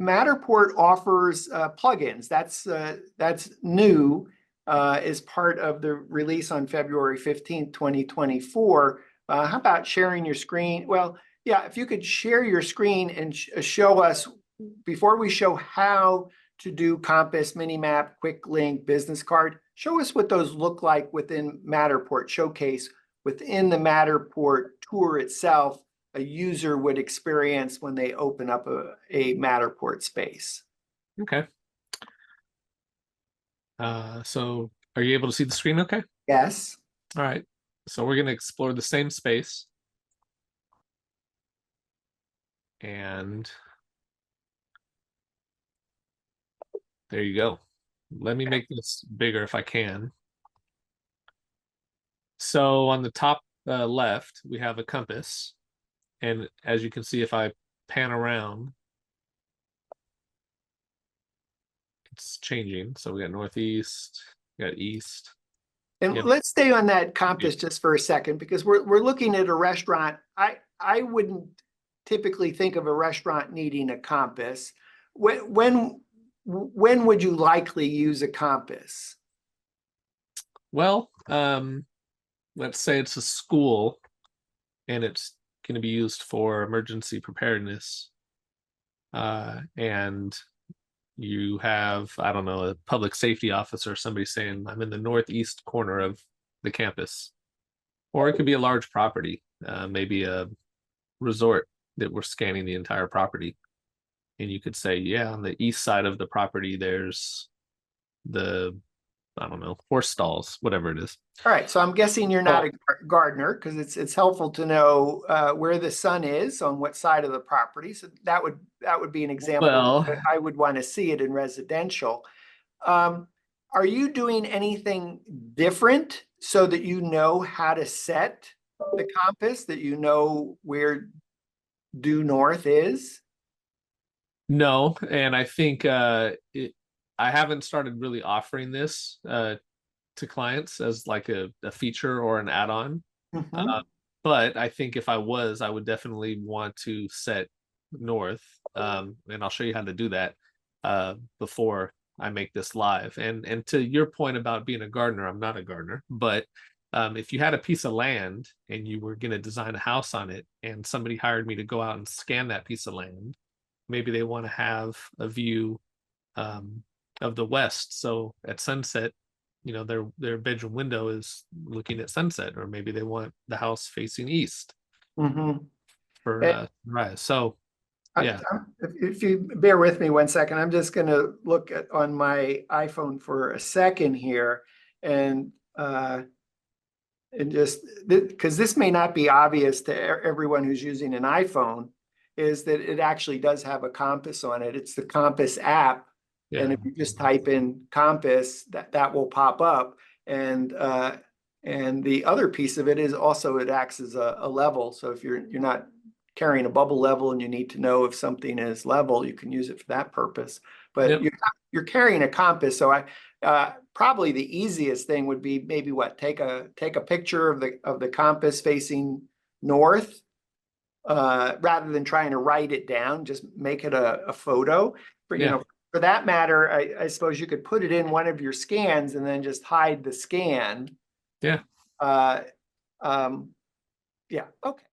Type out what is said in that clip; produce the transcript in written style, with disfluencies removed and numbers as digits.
Matterport offers plugins. That's new as part of the release on February 15th, 2024. How about sharing your screen? Well, yeah, if you could share your screen and show us, before we show how to do Compass, Minimap, Quick Link, Business Card, show us what those look like within Matterport Showcase, within the Matterport tour itself, a user would experience when they open up a Matterport space. Okay. So are you able to see the screen okay? Yes. All right. So we're going to explore the same space. And there you go. Let me make this bigger if I can. So on the top left, we have a compass. And as you can see, if I pan around, it's changing. So we got northeast, we got east. And Yep. let's stay on that compass just for a second, because we're looking at a restaurant. I wouldn't typically think of a restaurant needing a compass. When would you likely use a compass? Well, let's say it's a school and it's going to be used for emergency preparedness. And you have, I don't know, a public safety officer, somebody saying, I'm in the northeast corner of the campus. Or it could be a large property, maybe a resort that we're scanning the entire property. And you could say, yeah, on the east side of the property, there's the, I don't know, horse stalls, whatever it is. All right, so I'm guessing you're not a gardener, because it's helpful to know where the sun is on what side of the property. So that would be an example. Well, I would want to see it in residential. Are you doing anything different so that you know how to set the compass, that you know where due north is? no, and I think I haven't started really offering this to clients as like a feature or an add-on. But I think if I was, I would definitely want to set north, and I'll show you how to do that before I make this live. And to your point about being a gardener, I'm not a gardener, but if you had a piece of land and you were going to design a house on it, and somebody hired me to go out and scan that piece of land, maybe they want to have a view of the west. So at sunset, you know, their bedroom window is looking at sunset, or maybe they want the house facing east for sunrise. So yeah. If you bear with me 1 second, I'm just going to look on my iPhone for a second here, and just because this may not be obvious to everyone who's using an iPhone, is that it actually does have a compass on it. It's the Compass app. Yeah. And if you just type in compass, that will pop up. And the other piece of it is also it acts as a level. So if you're not carrying a bubble level and you need to know if something is level, you can use it for that purpose. But you're carrying a compass. So probably the easiest thing would be maybe take a picture of the compass facing north, rather than trying to write it down. Just make it a photo. For that matter, I suppose you could put it in one of your scans and then just hide the scan. Yeah. Yeah. Okay.